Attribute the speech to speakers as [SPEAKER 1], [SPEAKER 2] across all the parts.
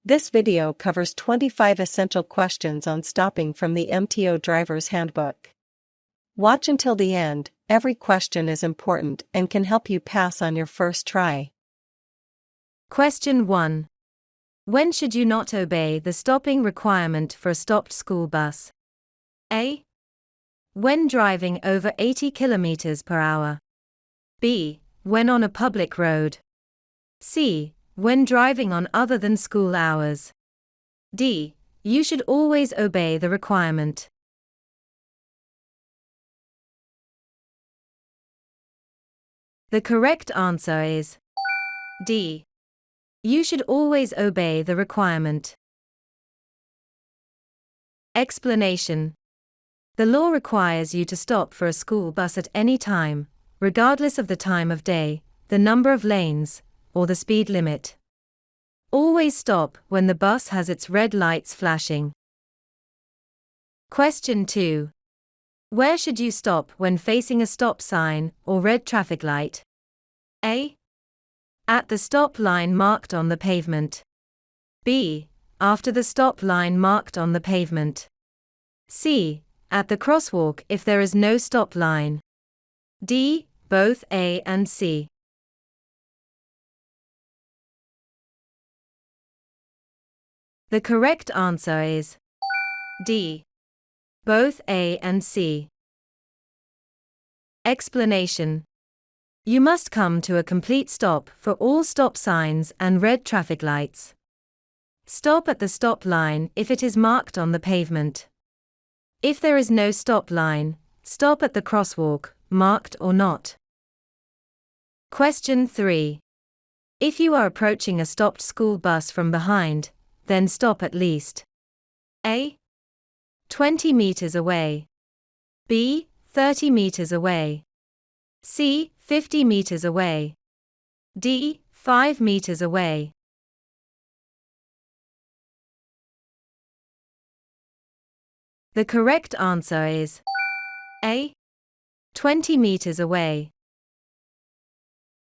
[SPEAKER 1] This video covers 25 essential questions on stopping from the MTO Driver's Handbook. Watch until the end, every question is important and can help you pass on your first try.
[SPEAKER 2] Question 1. When should you not obey the stopping requirement for a stopped school bus? A. When driving over 80 km per hour. B. When on a public road. C. When driving on other than school hours. D. You should always obey the requirement. The correct answer is D. You should always obey the requirement. Explanation. The law requires you to stop for a school bus at any time, regardless of the time of day, the number of lanes, or the speed limit. Always stop when the bus has its red lights flashing. Question 2. Where should you stop when facing a stop sign or red traffic light? A. At the stop line marked on the pavement. B. After the stop line marked on the pavement. C. At the crosswalk if there is no stop line. D. Both A and C. The correct answer is D. Both A and C. Explanation. You must come to a complete stop for all stop signs and red traffic lights. Stop at the stop line if it is marked on the pavement. If there is no stop line, stop at the crosswalk, marked or not. Question 3. If you are approaching a stopped school bus from behind, then stop at least A. 20 meters away. B. 30 meters away. C. 50 meters away. D. 5 meters away. The correct answer is A. 20 meters away.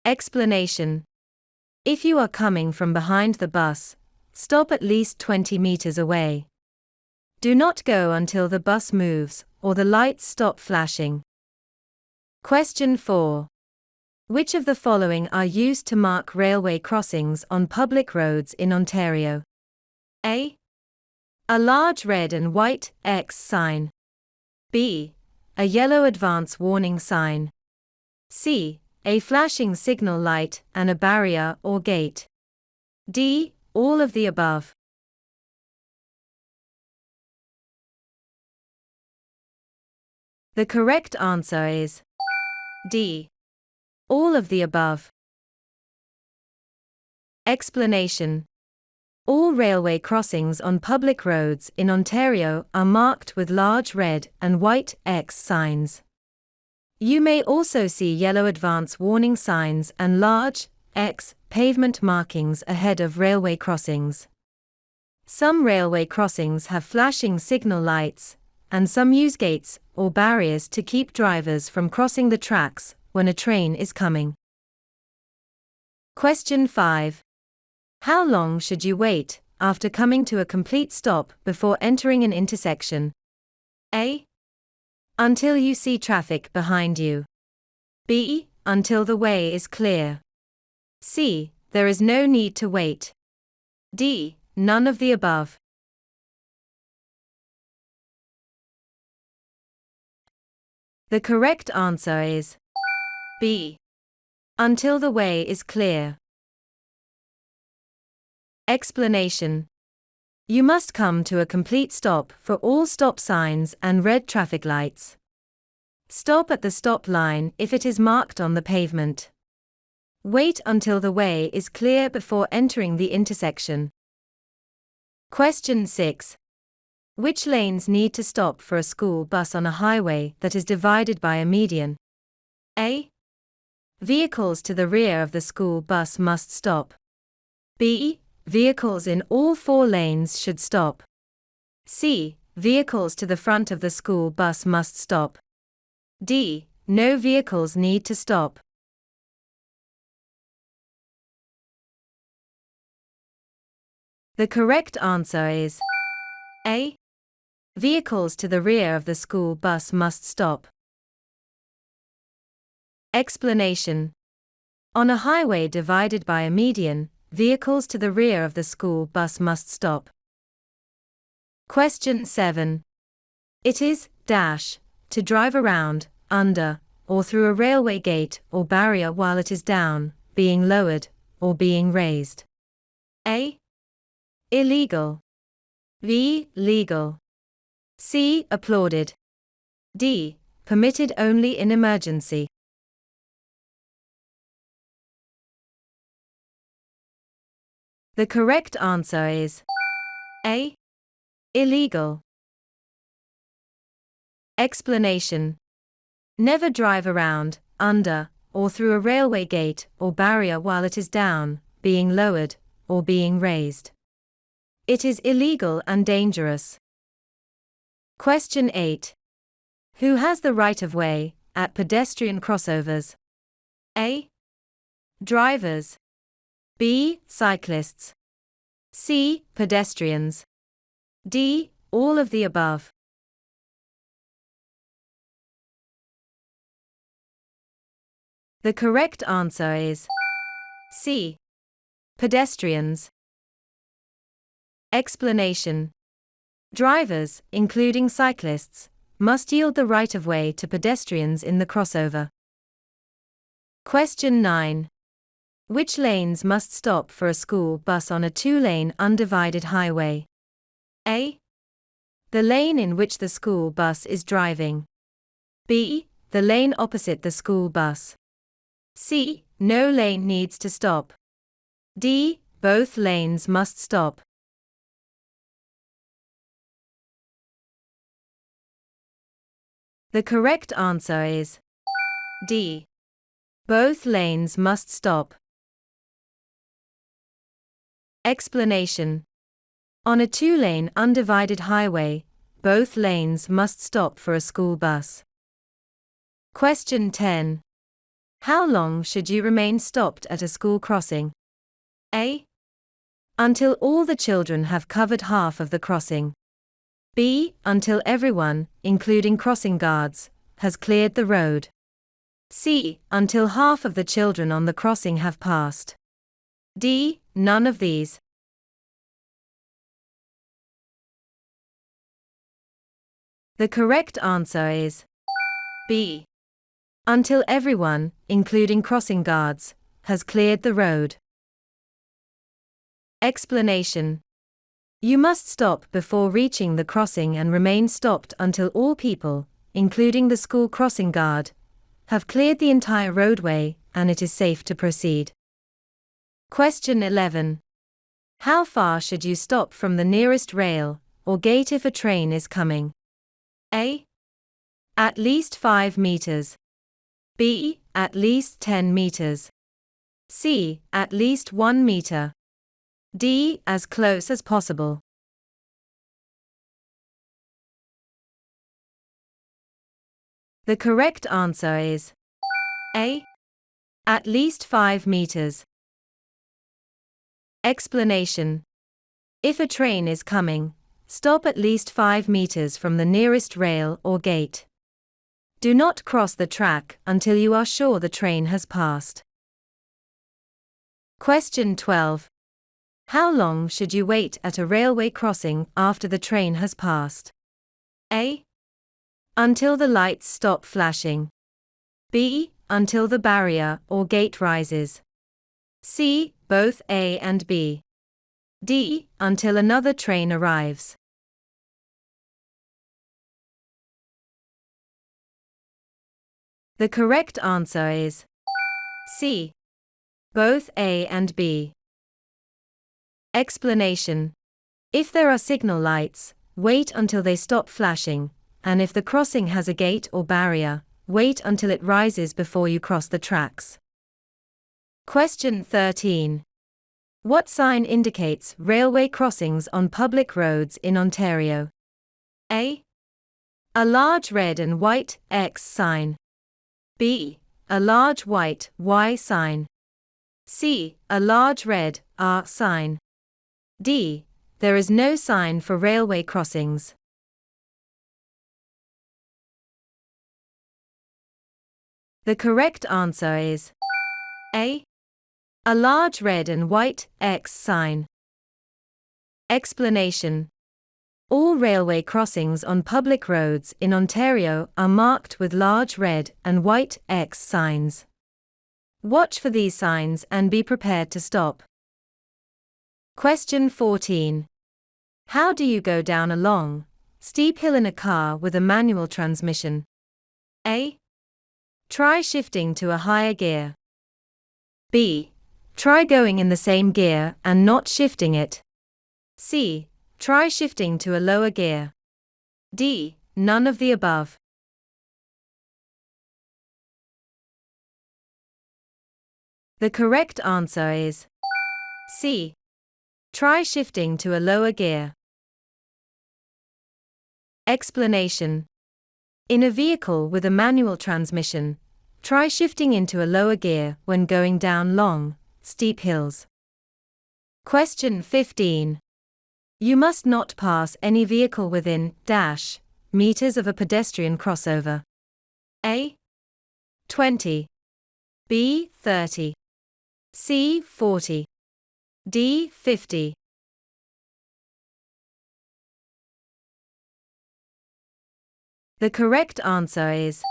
[SPEAKER 2] Explanation. If you are coming from behind the bus, stop at least 20 meters away. Do not go until the bus moves or the lights stop flashing. Question 4. Which of the following are used to mark railway crossings on public roads in Ontario? A. A large red and white X sign. B. A yellow advance warning sign. C. A flashing signal light and a barrier or gate. D. All of the above. The correct answer is D. All of the above. Explanation. All railway crossings on public roads in Ontario are marked with large red and white X signs. You may also see yellow advance warning signs and large X pavement markings ahead of railway crossings. Some railway crossings have flashing signal lights, and some use gates or barriers to keep drivers from crossing the tracks when a train is coming. Question 5. How long should you wait after coming to a complete stop before entering an intersection? A. Until you see traffic behind you. B. Until the way is clear. C. There is no need to wait. D. None of the above. The correct answer is B. Until the way is clear. Explanation. You must come to a complete stop for all stop signs and red traffic lights. Stop at the stop line if it is marked on the pavement. Wait until the way is clear before entering the intersection. Question 6. Which lanes need to stop for a school bus on a highway that is divided by a median? A. Vehicles to the rear of the school bus must stop. B. Vehicles in all 4 lanes should stop. C. Vehicles to the front of the school bus must stop. D. No vehicles need to stop. The correct answer is A. Vehicles to the rear of the school bus must stop. Explanation. On a highway divided by a median, vehicles to the rear of the school bus must stop. Question 7. It is, to drive around, under, or through a railway gate or barrier while it is down, being lowered, or being raised. A. Illegal. B. Legal. C. Applauded. D. Permitted only in emergency. The correct answer is A. Illegal. Explanation. Never drive around, under, or through a railway gate or barrier while it is down, being lowered, or being raised. It is illegal and dangerous. Question 8. Who has the right of way at pedestrian crossovers? A. Drivers. B. Cyclists. C. Pedestrians. D. All of the above. The correct answer is C. Pedestrians. Explanation. Drivers, including cyclists, must yield the right of way to pedestrians in the crossover. Question 9. Which lanes must stop for a school bus on a two-lane undivided highway? A. The lane in which the school bus is driving. B. The lane opposite the school bus. C. No lane needs to stop. D. Both lanes must stop. The correct answer is D. Both lanes must stop. Explanation. On a two-lane undivided highway, both lanes must stop for a school bus. Question 10. How long should you remain stopped at a school crossing? A. Until all the children have covered half of the crossing. B. Until everyone, including crossing guards, has cleared the road. C. Until half of the children on the crossing have passed. D. None of these. The correct answer is B. Until everyone, including crossing guards, has cleared the road. Explanation. You must stop before reaching the crossing and remain stopped until all people, including the school crossing guard, have cleared the entire roadway and it is safe to proceed. Question 11. How far should you stop from the nearest rail or gate if a train is coming? A. At least 5 meters. B. At least 10 meters. C. At least 1 meter. D. As close as possible. The correct answer is A. At least 5 meters. Explanation. If a train is coming, stop at least 5 meters from the nearest rail or gate. Do not cross the track until you are sure the train has passed. Question 12. How long should you wait at a railway crossing after the train has passed? A. Until the lights stop flashing. B. Until the barrier or gate rises. C. Both A and B. D. Until another train arrives. The correct answer is C. Both A and B. Explanation. If there are signal lights, wait until they stop flashing, and if the crossing has a gate or barrier, wait until it rises before you cross the tracks. Question 13. What sign indicates railway crossings on public roads in Ontario? A. A large red and white X sign. B. A large white Y sign. C. A large red R sign. D. there is no sign for railway crossings. The correct answer is A. A large red and white X sign. Explanation: all railway crossings on public roads in Ontario are marked with large red and white X signs. Watch for these signs and be prepared to stop. Question 14. How do you go down a long, steep hill in a car with a manual transmission? A. Try shifting to a higher gear. B. Try going in the same gear and not shifting it. C. Try shifting to a lower gear. D. None of the above. The correct answer is C. Try shifting to a lower gear. Explanation: in a vehicle with a manual transmission, try shifting into a lower gear when going down long, steep hills. Question 15. You must not pass any vehicle within meters of a pedestrian crossover. A. 20. B. 30. C. 40. D. 50. The correct answer is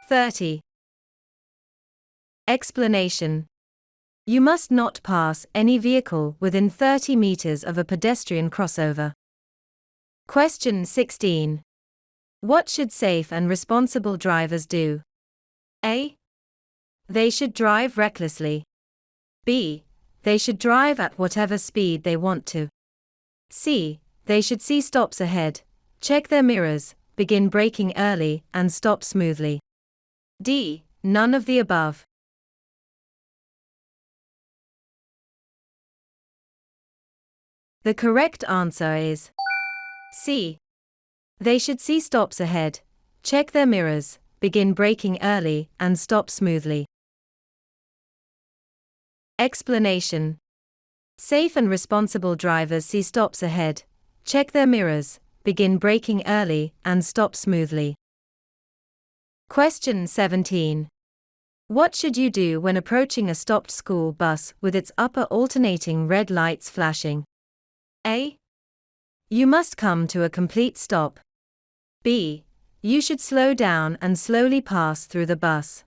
[SPEAKER 2] 30. Explanation: you must not pass any vehicle within 30 meters of a pedestrian crossover. Question 16. What should safe and responsible drivers do? A. They should drive recklessly. B. They should drive at whatever speed they want to. C. They should see stops ahead, check their mirrors, begin braking early, and stop smoothly. D. None of the above. The correct answer is C. They should see stops ahead, check their mirrors, begin braking early, and stop smoothly. Explanation: safe and responsible drivers see stops ahead, check their mirrors, begin braking early, and stop smoothly. Question 17. What should you do when approaching a stopped school bus with its upper alternating red lights flashing? A. You must come to a complete stop. B. You should slow down and slowly pass through the bus.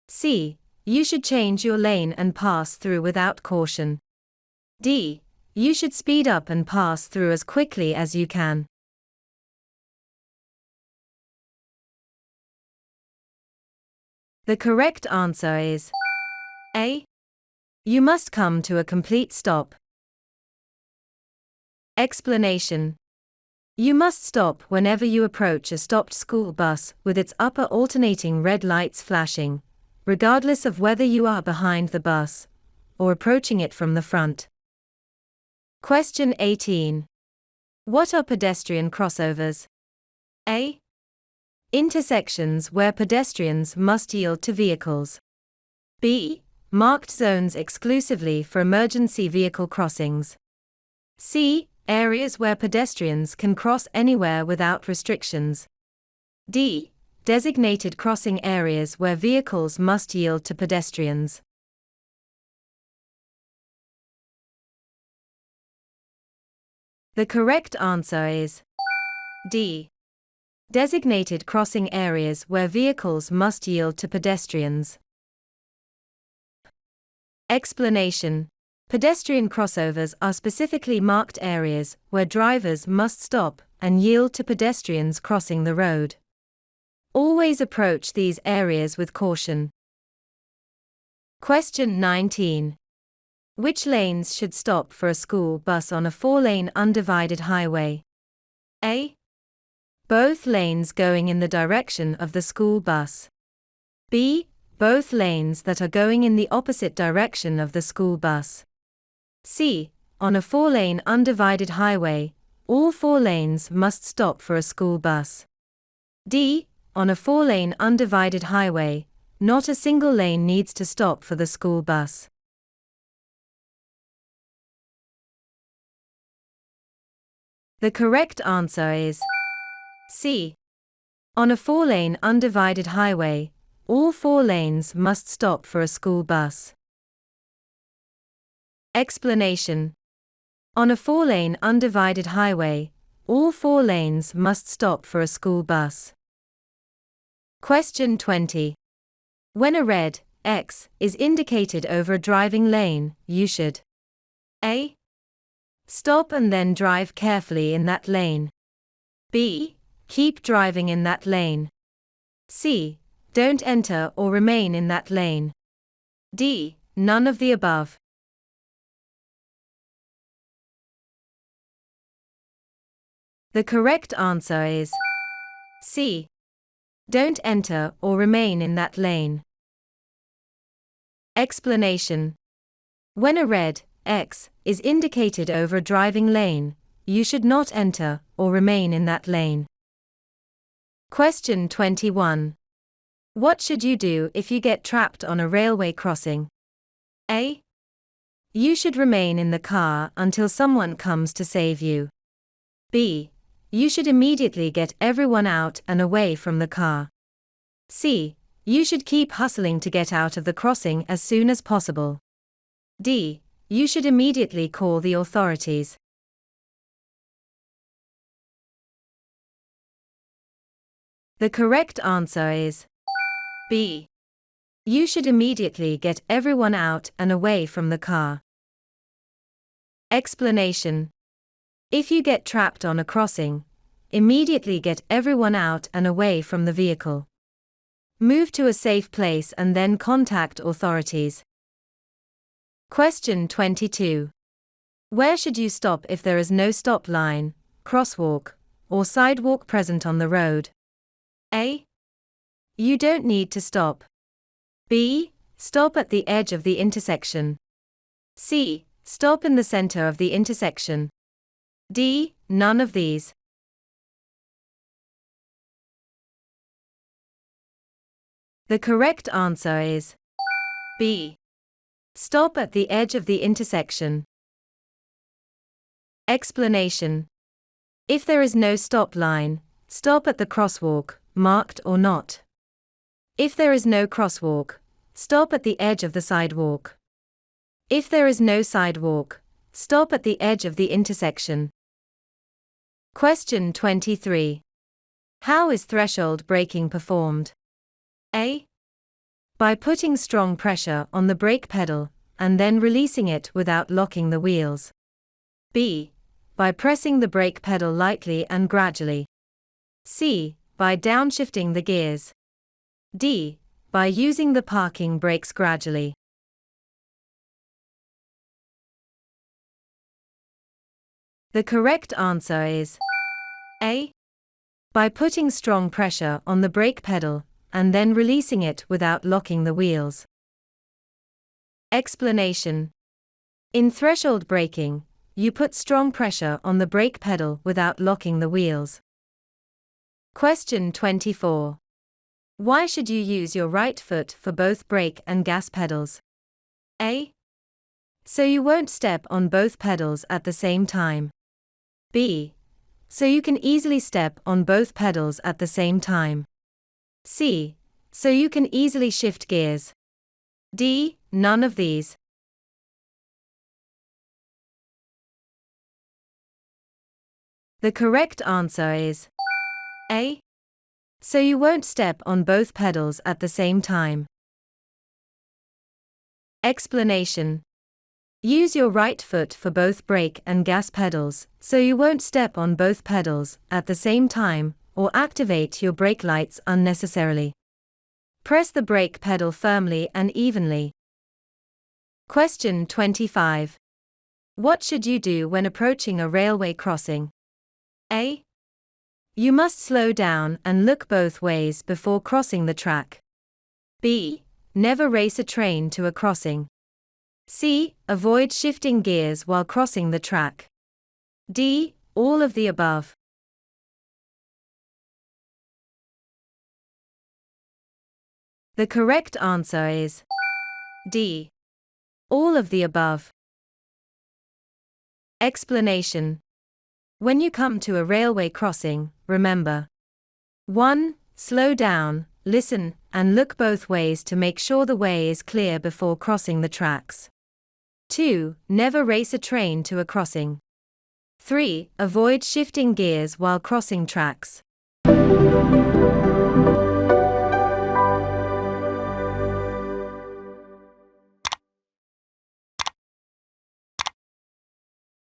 [SPEAKER 2] C. You should change your lane and pass through without caution. D. You should speed up and pass through as quickly as you can. The correct answer is A. You must come to a complete stop. Explanation: you must stop whenever you approach a stopped school bus with its upper alternating red lights flashing, regardless of whether you are behind the bus or approaching it from the front. Question 18. What are pedestrian crossovers? A. Intersections where pedestrians must yield to vehicles. B. Marked zones exclusively for emergency vehicle crossings. C. Areas where pedestrians can cross anywhere without restrictions. D. Designated crossing areas where vehicles must yield to pedestrians. The correct answer is D. Designated crossing areas where vehicles must yield to pedestrians. Explanation: pedestrian crossovers are specifically marked areas where drivers must stop and yield to pedestrians crossing the road. Always approach these areas with caution. Question 19. Which lanes should stop for a school bus on a 4-lane undivided highway? A. Both lanes going in the direction of the school bus. B. Both lanes that are going in the opposite direction of the school bus. C. On a 4-lane undivided highway, all 4 lanes must stop for a school bus. D. On a 4-lane undivided highway, not a single lane needs to stop for the school bus. The correct answer is C. On a 4-lane undivided highway, all 4 lanes must stop for a school bus. Explanation. On a 4-lane undivided highway, all 4 lanes must stop for a school bus. Question 20. When a red X is indicated over a driving lane, you should A. Stop and then drive carefully in that lane. B. Keep driving in that lane. C. Don't enter or remain in that lane. D. None of the above. The correct answer is C. Don't enter or remain in that lane. Explanation. When a red X is indicated over a driving lane, you should not enter or remain in that lane. Question 21. What should you do if you get trapped on a railway crossing? A. You should remain in the car until someone comes to save you. B. You should immediately get everyone out and away from the car. C. You should keep hustling to get out of the crossing as soon as possible. D. You should immediately call the authorities. The correct answer is B. You should immediately get everyone out and away from the car. Explanation. If you get trapped on a crossing, immediately get everyone out and away from the vehicle. Move to a safe place and then contact authorities. Question 22. Where should you stop if there is no stop line, crosswalk, or sidewalk present on the road? A. You don't need to stop. B. Stop at the edge of the intersection. C. Stop in the center of the intersection. D. None of these. The correct answer is B. Stop at the edge of the intersection. Explanation. If there is no stop line, stop at the crosswalk, marked or not. If there is no crosswalk, stop at the edge of the sidewalk. If there is no sidewalk, stop at the edge of the intersection. Question 23. How is threshold braking performed? A. By putting strong pressure on the brake pedal, and then releasing it without locking the wheels. B. By pressing the brake pedal lightly and gradually. C. By downshifting the gears. D. By using the parking brakes gradually. The correct answer is A. By putting strong pressure on the brake pedal, and then releasing it without locking the wheels. Explanation. In threshold braking, you put strong pressure on the brake pedal without locking the wheels. Question 24. Why should you use your right foot for both brake and gas pedals? A. So you won't step on both pedals at the same time. B. So you can easily step on both pedals at the same time. C. So you can easily shift gears. D. None of these. The correct answer is A. So you won't step on both pedals at the same time. Explanation. Use your right foot for both brake and gas pedals, so you won't step on both pedals at the same time, or activate your brake lights unnecessarily. Press the brake pedal firmly and evenly. Question 25. What should you do when approaching a railway crossing? A. You must slow down and look both ways before crossing the track. B. Never race a train to a crossing. C. Avoid shifting gears while crossing the track. D. All of the above. The correct answer is D. All of the above. Explanation. When you come to a railway crossing, remember 1. Slow down, listen, and look both ways to make sure the way is clear before crossing the tracks. 2. Never race a train to a crossing. 3. Avoid shifting gears while crossing tracks.